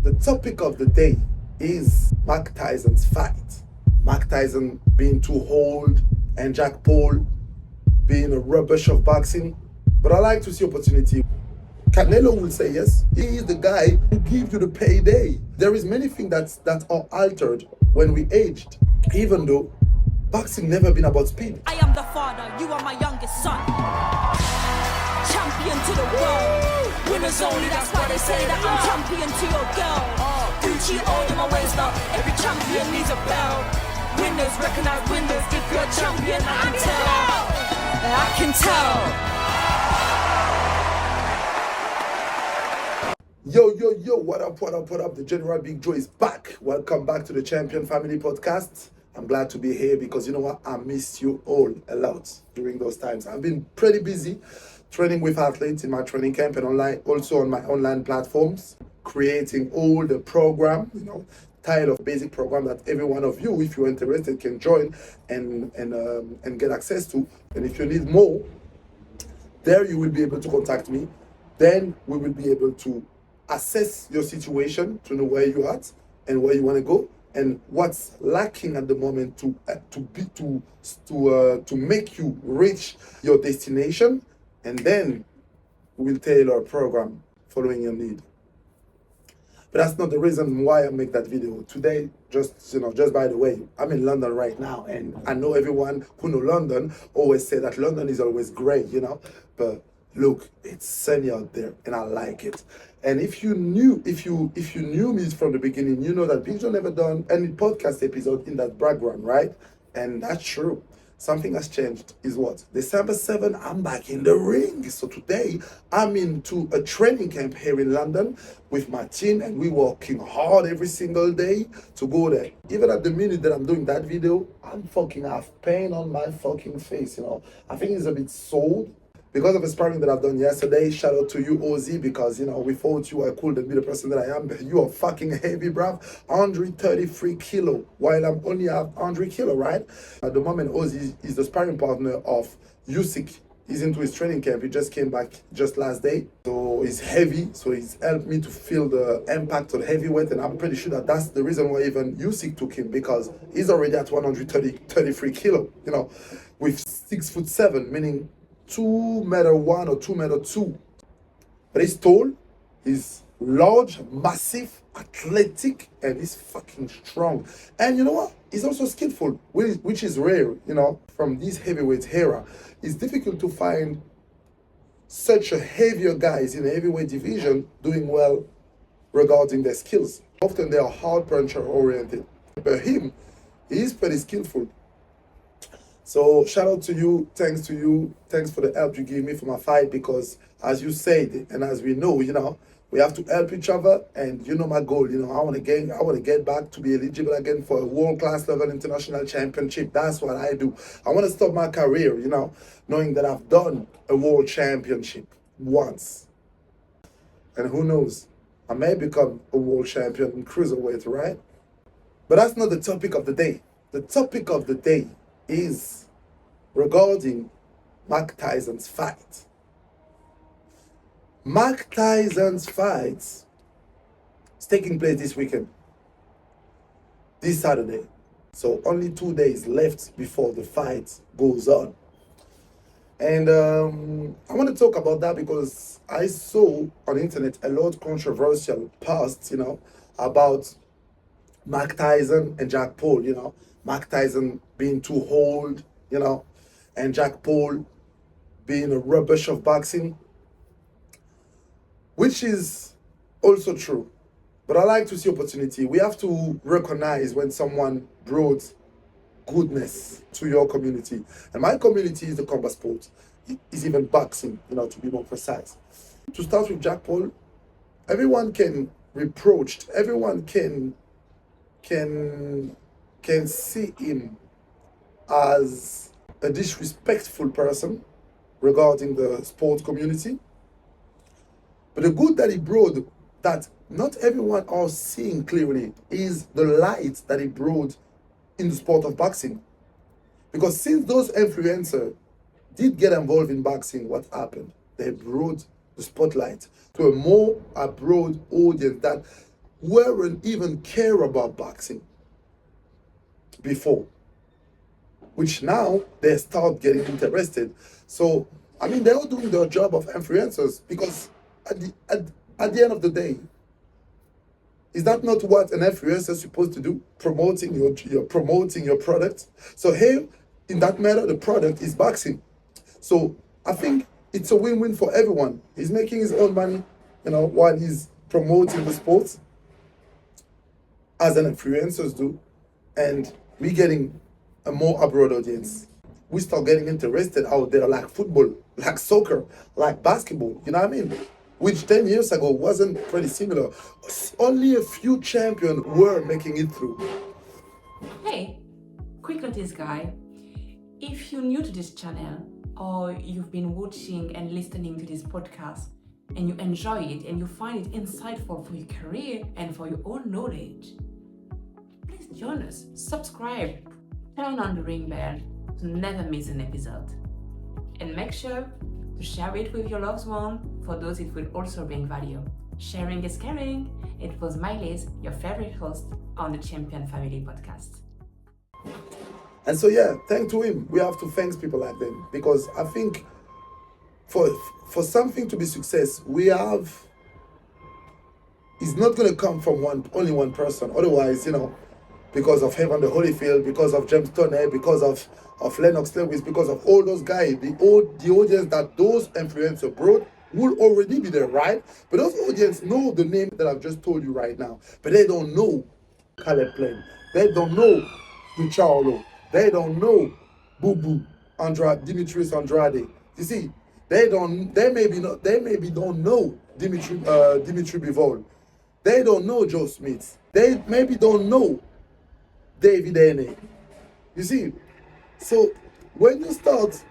The topic of the day is Mike Tyson's fight. Mike Tyson being too old and Jack Paul being a rubbish of boxing. But I like to see opportunity. Canelo will say yes. He is the guy who gives you the payday. There is many things that are altered when we aged. Even though boxing never been about speed. I am the father, you are my youngest son. Champion to the world. Winners only, that's why they say that I'm champion to your girl. Gucci all in my waist now. Every champion needs a bell. Winners recognize winners. If you're a champion, I can tell. I can tell. Yo, what up? The General Big Joe is back. Welcome back to the Champion Family Podcast. I'm glad to be here because you know what? I missed you all a lot during those times. I've been pretty busy training with athletes in my training camp and online, also on my online platforms, creating all the program, tile of basic program that every one of you, if you're interested, can join and get access to. And if you need more, there you will be able to contact me. Then we will be able to assess your situation to know where you're at and where you want to go and what's lacking at the moment to make you reach your destination, and then we'll tailor a program following your need. But that's not the reason why I make that video today. Just by the way, I'm in London right now, and I know everyone who know London always say that London is always great, but look, it's sunny out there and I like it. And if you knew me from the beginning, you know that Big Joe never done any podcast episode in that background, right? And that's true. Something has changed is what? December 7th, I'm back in the ring. So today, I'm into a training camp here in London with my team, and we're working hard every single day to go there. Even at the minute that I'm doing that video, I'm fucking have pain on my fucking face, I think it's a bit sore because of the sparring that I've done yesterday. Shout out to you, Ozzy, because, without you, I couldn't be the person that I am. You are fucking heavy, bruv. 133 kilo, while I'm only have 100 kilo, right? At the moment, Ozzy is the sparring partner of Usyk. He's into his training camp. He just came back just last day. So he's heavy. So he's helped me to feel the impact of the heavyweight. And I'm pretty sure that that's the reason why even Usyk took him, because he's already at 133 kilo, with 6'7", meaning 2'1" or 2'2". But he's tall, he's large, massive, athletic, and he's fucking strong. And you know what? He's also skillful, which is rare, from these heavyweight era. It's difficult to find such a heavier guys in the heavyweight division doing well regarding their skills. Often they are hard puncher oriented. But him, he's pretty skillful. So shout out to you, thanks for the help you give me for my fight, because as you said, and as we know, we have to help each other, and my goal, I want to get back to be eligible again for a world-class level international championship. That's what I do. I want to start my career, knowing that I've done a world championship once. And who knows, I may become a world champion in cruiserweight, right? But that's not the topic of the day. The topic of the day is regarding Mike Tyson's fight. Mike Tyson's fight is taking place this weekend, this Saturday. So only 2 days left before the fight goes on. And I want to talk about that because I saw on the internet a lot of controversial posts, about Mike Tyson and Jack Paul, Mike Tyson being too old, and Jack Paul being a rubbish of boxing, which is also true. But I like to see opportunity. We have to recognize when someone brought goodness to your community. And my community is the combat sport. It is even boxing, to be more precise. To start with Jack Paul, everyone can reproach, everyone can see him as a disrespectful person regarding the sport community. But the good that he brought, that not everyone are seeing clearly, is the light that he brought in the sport of boxing. Because since those influencers did get involved in boxing, what happened? They brought the spotlight to a more broad audience that weren't even care about boxing before, which now they start getting interested. So, I mean, they're all doing their job of influencers because at the end of the day, is that not what an influencer is supposed to do? Promoting your product. So here, in that matter, the product is boxing. So I think it's a win-win for everyone. He's making his own money, while he's promoting the sports, as an influencers do, and we getting a more abroad audience. We start getting interested out there, like football, like soccer, like basketball. You know what I mean? Which 10 years ago wasn't pretty similar. Only a few champions were making it through. Hey, quick notice, guy. If you're new to this channel, or you've been watching and listening to this podcast, and you enjoy it and you find it insightful for your career and for your own knowledge, please join us, subscribe, turn on the ring bell to never miss an episode. And make sure to share it with your loved one, for those it will also bring value. Sharing is caring. It was Miley, your favorite host on the Champion Family podcast. And so thanks to him, we have to thank people like them, because I think for something to be success, it's not going to come from only one person. Otherwise, because of Heaven the Holyfield, because of James Toney, because of Lennox Lewis, because of all those guys, the audience that those influencers brought will already be there, right? But those audience know the name that I've just told you right now, but they don't know Caleb Plain. They don't know Ducharlo. They don't know Boo Boo, Dimitrius Andrade. You see, they maybe don't know Dimitri Bivol. They don't know Joe Smith. They maybe don't know David Haney. You see, so when you start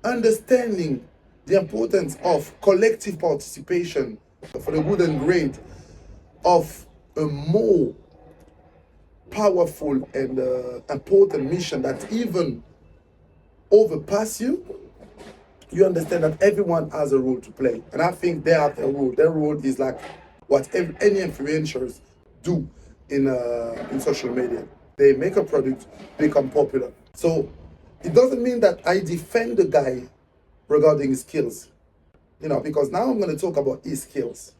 understanding the importance of collective participation for the good and great of a more powerful and important mission that even overpass you, you understand that everyone has a role to play. And I think they have a role. Their role is like what any influencers do in social media. They make a product, become popular. So it doesn't mean that I defend the guy regarding his skills, because now I'm going to talk about his skills.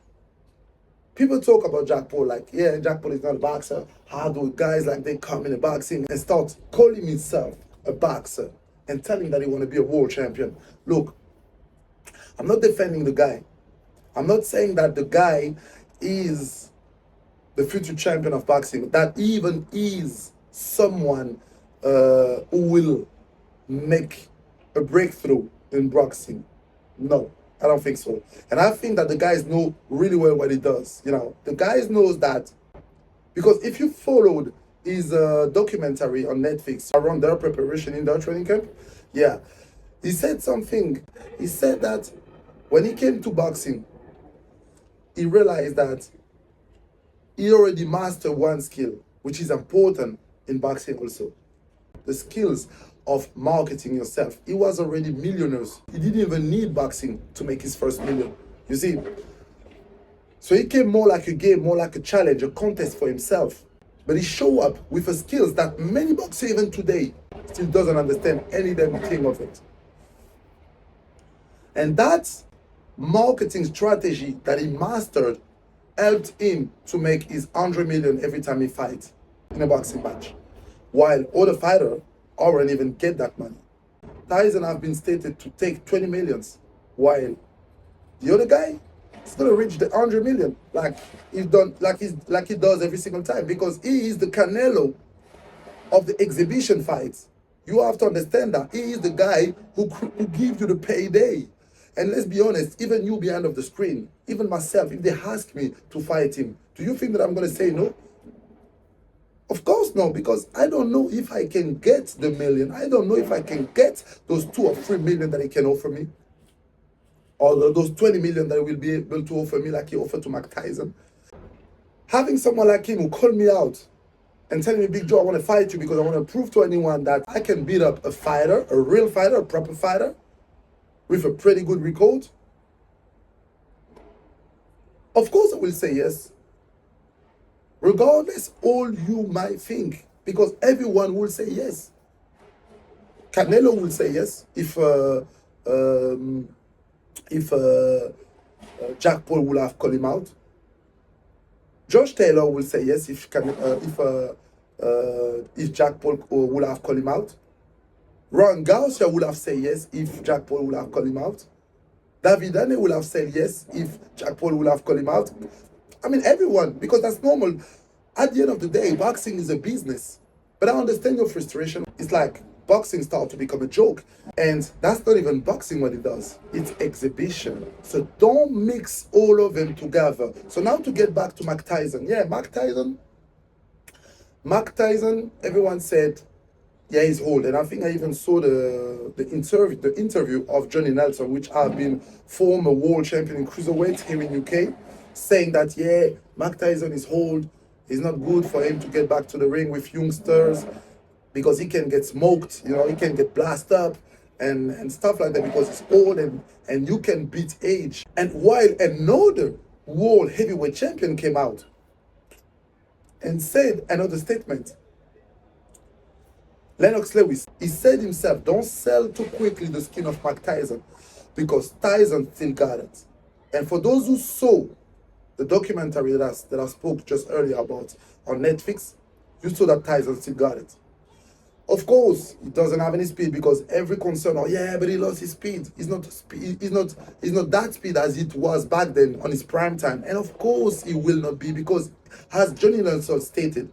People talk about Jack Paul like, Jack Paul is not a boxer. How do guys like they come in the boxing and start calling himself a boxer and telling that he want to be a world champion? Look, I'm not defending the guy. I'm not saying that the guy is the future champion of boxing, that even is someone who will make a breakthrough in boxing. No, I don't think so. And I think that the guys know really well what he does. The guys knows that, because if you followed his documentary on Netflix around their preparation in their training camp, he said something. He said that when he came to boxing, he realized that he already mastered one skill, which is important in boxing also. The skills of marketing yourself. He was already millionaires. He didn't even need boxing to make his first million. You see? So he came more like a game, more like a challenge, a contest for himself. But he showed up with a skills that many boxers even today still doesn't understand any damn thing of it. And that marketing strategy that he mastered helped him to make his 100 million every time he fights in a boxing match. While other fighters aren't even get that money. Tyson have been stated to take 20 millions, while the other guy is gonna reach the 100 million, like he does every single time, because he is the Canelo of the exhibition fights. You have to understand that he is the guy who gives you the payday. And let's be honest, even you behind of the screen, even myself, if they ask me to fight him, do you think that I'm gonna say no? Of course no, because I don't know if I can get the million. I don't know if I can get those 2 or 3 million that he can offer me, or those 20 million that he will be able to offer me like he offered to Mike Tyson. Having someone like him who called me out and telling me, Big Joe, I want to fight you because I want to prove to anyone that I can beat up a fighter, a real fighter, a proper fighter, with a pretty good record. Of course I will say yes. regardless all you might think, because everyone will say yes. Canelo will say yes if Jack Paul will have called him out. Josh Taylor will say yes if Jack Paul will have called him out. Ron Garcia will have said yes if Jack Paul will have called him out. David Haney will have said yes if Jack Paul will have called him out. I mean, everyone, because that's normal. At the end of the day, boxing is a business. But I understand your frustration. It's like boxing started to become a joke. And that's not even boxing what it does. It's exhibition. So don't mix all of them together. So now to get back to Mike Tyson. Yeah, Mike Tyson, everyone said, yeah, he's old. And I think I even saw the interview of Johnny Nelson, which have been former world champion in cruiserweight here in UK, saying that, yeah, Mike Tyson is old. It's not good for him to get back to the ring with youngsters because he can get smoked, you know, he can get blasted up and stuff like that because he's old and you can beat age. And while another world heavyweight champion came out and said another statement, Lennox Lewis, he said himself, don't sell too quickly the skin of Mike Tyson because Tyson still got it. And for those who saw the documentary that I spoke just earlier about on Netflix, you saw that Tyson still got it. Of course, he doesn't have any speed because every concern, oh yeah, but he lost his speed. He's not that speed as it was back then on his prime time. And of course, he will not be because, as Johnny Nelson stated,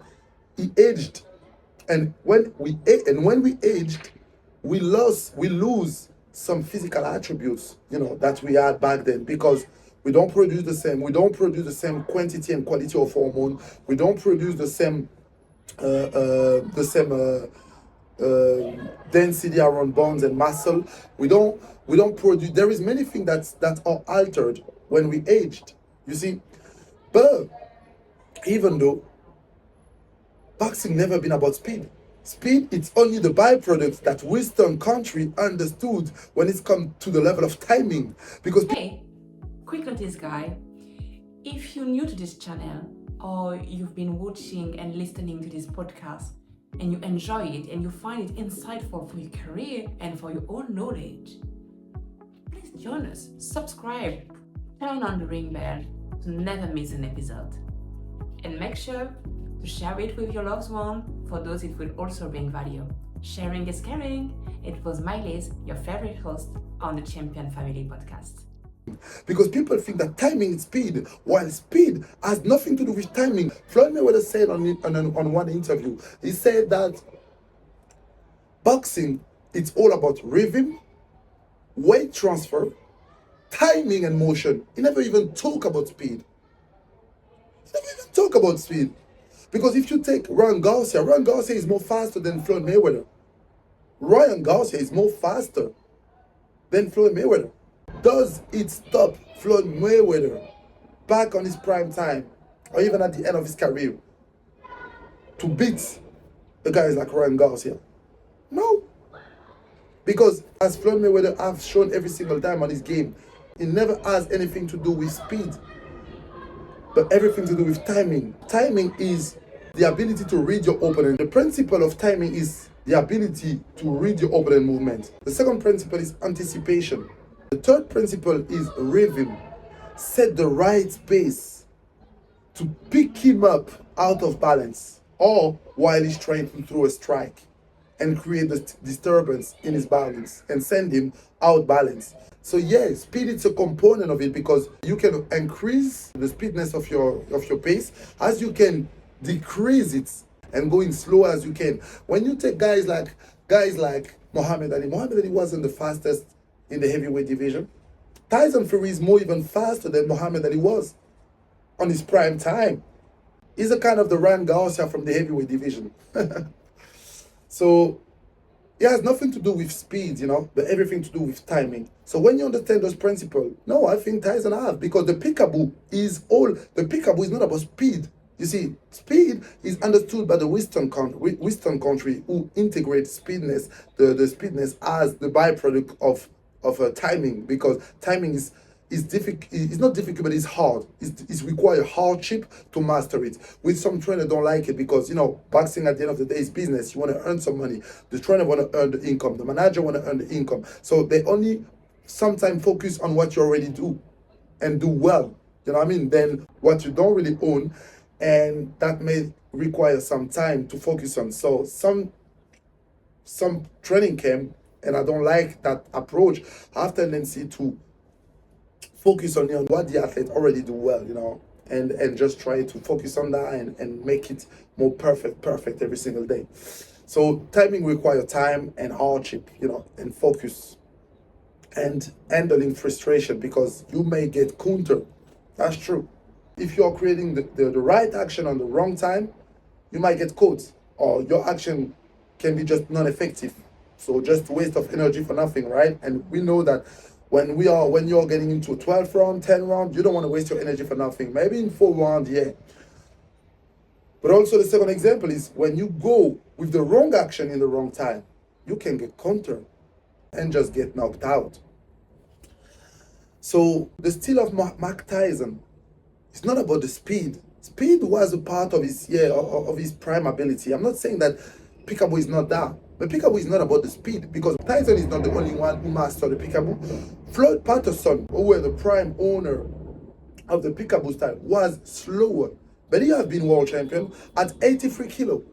he aged. And when we aged, we lose some physical attributes, you know, that we had back then because we don't produce the same quantity and quality of hormone. We don't produce the same density around bones and muscle. We don't produce. There is many things that are altered when we aged. You see, but even though boxing never been about speed. Speed, it's only the byproduct that Western country understood when it's come to the level of timing. Because hey, quick notice, guy. If you're new to this channel or you've been watching and listening to this podcast and you enjoy it and you find it insightful for your career and for your own knowledge, please join us, subscribe, turn on the ring bell to never miss an episode. And make sure to share it with your loved one for those it will also bring value. Sharing is caring. It was Miley, your favorite host on the Champion Family Podcast. Because people think that timing is speed, while speed has nothing to do with timing. Floyd Mayweather said on one interview, he said that boxing, it's all about rhythm, weight transfer, timing and motion. He never even talk about speed. Because if you take Ryan Garcia is more faster than Floyd Mayweather. Ryan Garcia is more faster than Floyd Mayweather. Does it stop Floyd Mayweather back on his prime time or even at the end of his career to beat the guys like Ryan Garcia? No. Because as Floyd Mayweather has shown every single time on his game, it never has anything to do with speed, but everything to do with timing. Timing is the ability to read your opponent. The principle of timing is the ability to read your opponent movement. The second principle is anticipation. The third principle is rhythm. Set the right pace to pick him up out of balance or while he's trying to throw a strike and create the disturbance in his balance and send him out balance. So yeah, speed is a component of it because you can increase the speedness of your pace as you can decrease it and going slow as you can. When you take guys like Muhammad Ali wasn't the fastest in the heavyweight division. Tyson Fury is more even faster than Muhammad Ali was on his prime time. He's a kind of the Ryan Garcia from the heavyweight division. So it has nothing to do with speed, you know, but everything to do with timing. So when you understand those principles, no, I think Tyson have, because the peekaboo is not about speed. You see, speed is understood by the Western country who integrate speedness, the speedness as the byproduct of timing, because timing is It's difficult. It's not difficult, but it's hard. It's require hardship to master it. With some trainer don't like it because boxing at the end of the day is business. You want to earn some money. The trainer want to earn the income. The manager want to earn the income. So they only sometimes focus on what you already do, and do well. You know what I mean? Then what you don't really own, and that may require some time to focus on. So some training camp, and I don't like that approach. I have tendency to focus on what the athlete already do well, and just try to focus on that and make it more perfect every single day. So timing requires time and hardship, and focus and handling frustration, because you may get counter. That's true. If you're creating the right action on the wrong time, you might get caught, or your action can be just non-effective. So just waste of energy for nothing, right? And we know that when you're getting into a 12th round, 10 round, you don't want to waste your energy for nothing. Maybe in 4 rounds, yeah. But also the second example is when you go with the wrong action in the wrong time, you can get countered and just get knocked out. So the style of Mike Tyson, it's not about the speed. Speed was a part of his prime ability. I'm not saying that Peekaboo is not that. But Peekaboo is not about the speed, because Tyson is not the only one who mastered the Peekaboo. Floyd Patterson, who were the prime owner of the Peekaboo style, was slower. But he has been world champion at 83 kilo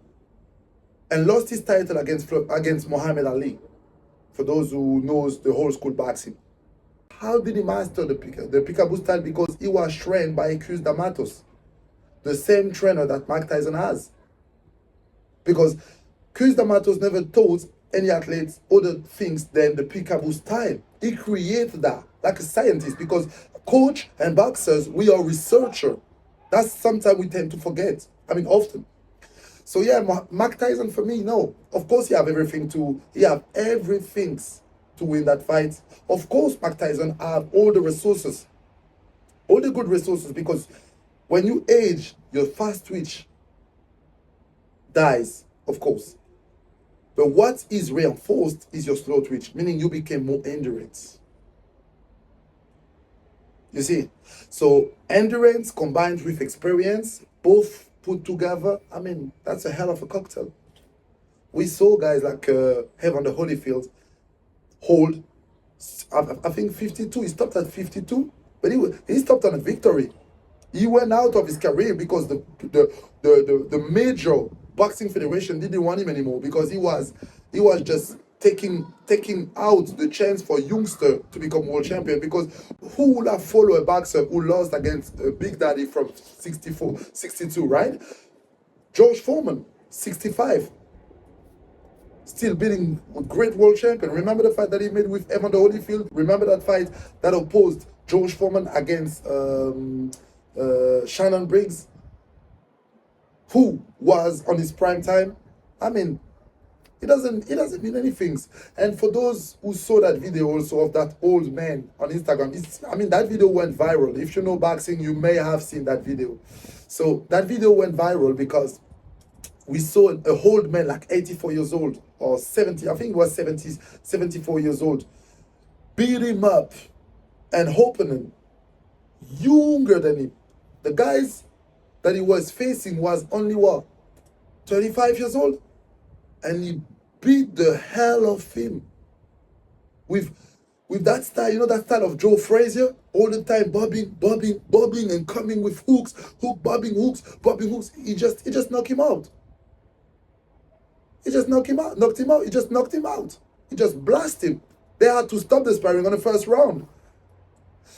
and lost his title against Muhammad Ali, for those who knows the whole school boxing. How did he master the Peekaboo style? Because he was trained by Cruz D'Amatos, the same trainer that Mike Tyson has. Because Cruz D'Amatos never taught any athletes other things than the Peekaboo style. He created that like a scientist, because coach and boxers, we are researcher. That's sometimes we tend to forget. Often. So yeah, Mike Tyson for me, no. Of course he have everything to win that fight. Of course Mike Tyson have all the resources, all the good resources, because when you age, your fast twitch dies, of course. But what is reinforced is your slow twitch, meaning you became more endurance. You see? So endurance combined with experience, both put together, that's a hell of a cocktail. We saw guys like Evander Holyfield hold, I think 52, he stopped at 52, but he stopped on a victory. He went out of his career because the major boxing federation didn't want him anymore, because he was just taking out the chance for youngster to become world champion. Because who would have followed a boxer who lost against a Big Daddy from 62, right? George Foreman, 65. Still beating a great world champion. Remember the fight that he made with Evander Holyfield? Remember that fight that opposed George Foreman against Shannon Briggs, who was on his prime time? It doesn't mean anything. And for those who saw that video also of that old man on Instagram, that video went viral. If you know boxing, you may have seen that video. So that video went viral because we saw a old man, like 84 years old or 70, I think it was 74 years old, beat him up and opening younger than him. The guys that he was facing was only 25 years old, and he beat the hell of him with that style, that style of Joe Frazier, all the time bobbing and coming with hooks, bobbing hooks. He just knocked him out. He just knocked him out. He just blasted him. They had to stop the sparring on the first round.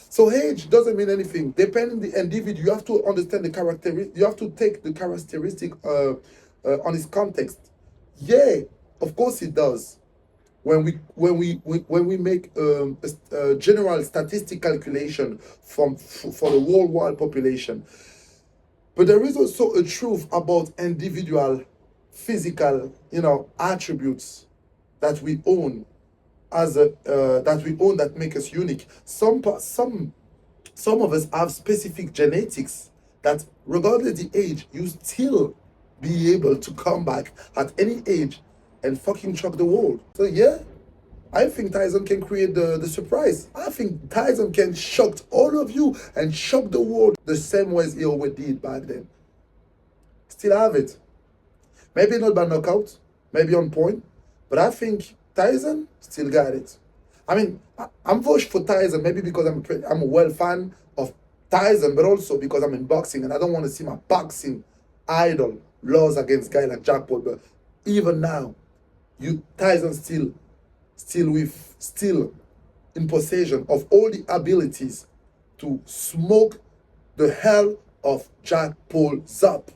So age doesn't mean anything. Depending on the individual, you have to understand the characteristic. You have to take the characteristic on its context. Yeah, of course it does. When we make a general statistic calculation for the worldwide population, but there is also a truth about individual physical, attributes that we own that make us unique. Some of us have specific genetics that, regardless the age, you still be able to come back at any age and fucking shock the world. So yeah, I think Tyson can create the surprise. I think Tyson can shock all of you and shock the world the same way as he always did back then. Still have it. Maybe not by knockout, maybe on point, but I think Tyson still got it. I mean, I'm voting for Tyson maybe because I'm a well fan of Tyson, but also because I'm in boxing and I don't want to see my boxing idol lose against guy like Jack Paul. But even now, Tyson still in possession of all the abilities to smoke the hell of Jack Paul up.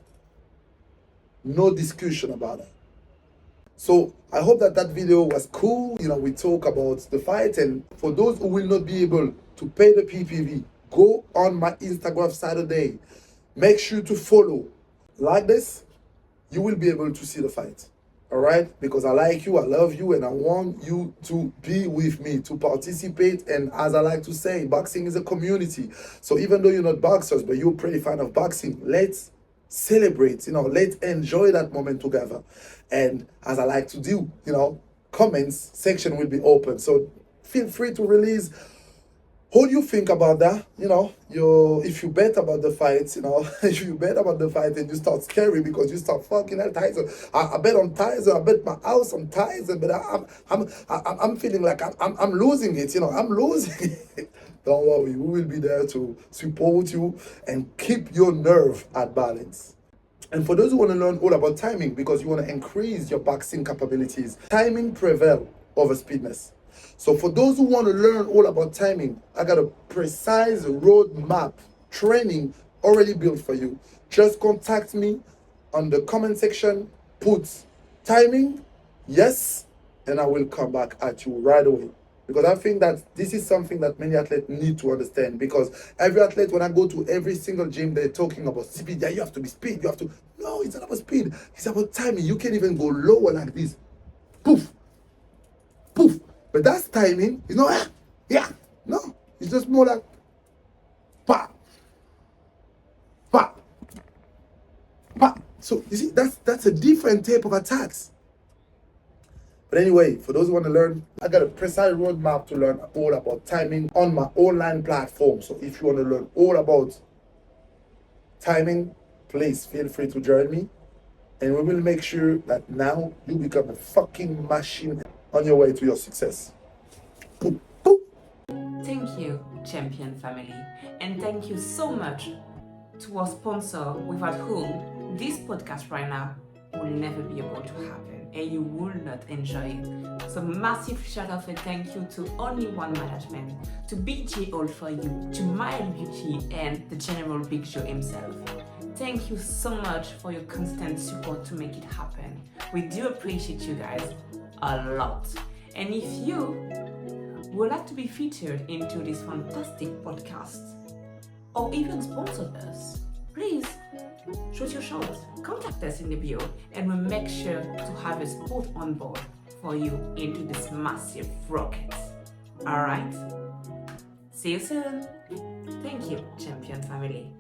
No discussion about it. So I hope that video was cool. We talk about the fight, and for those who will not be able to pay the PPV, go on my Instagram Saturday. Make sure to follow. Like this, you will be able to see the fight. All right? Because I like you, I love you, and I want you to be with me, to participate. And as I like to say, boxing is a community. So even though you're not boxers, but you're pretty fan of boxing, let's celebrate, let's enjoy that moment together. And as I like to do, comments section will be open. So feel free to release what you think about that. If you bet about the fight, if you bet about the fight and you start scary because you start fucking hell Tyson. I bet on Tyson, I bet my house on Tyson, but I'm feeling like I'm losing it, I'm losing it. Don't worry, we will be there to support you and keep your nerve at balance. And for those who want to learn all about timing, because you want to increase your boxing capabilities, timing prevails over speedness. So for those who want to learn all about timing, I got a precise roadmap training already built for you. Just contact me on the comment section, put timing, yes, and I will come back at you right away. Because I think that this is something that many athletes need to understand. Because every athlete, when I go to every single gym, they're talking about speed. Yeah, you have to be speed. No, it's not about speed. It's about timing. You can't even go lower like this. Poof. Poof. But that's timing. Yeah. No. It's just more like pa. Pa. Pa. So, you see, that's a different type of attacks. But anyway, for those who want to learn, I got a precise roadmap to learn all about timing on my online platform. So if you want to learn all about timing, please feel free to join me. And we will make sure that now you become a fucking machine on your way to your success. Boop, boop. Thank you, champion family. And thank you so much to our sponsor, without whom this podcast right now will never be able to happen. And you will not enjoy it. So massive shout out and thank you to Only One Management, to BJ All For You, to Mile Beauty, and the General Big Show himself. Thank you so much for your constant support to make it happen. We do appreciate you guys a lot. And if you would like to be featured into this fantastic podcast, or even sponsor us, please shoot your shot. Contact us in the bio and we'll make sure to have a spot on board for you into this massive rocket. Alright? See you soon. Thank you, champion family.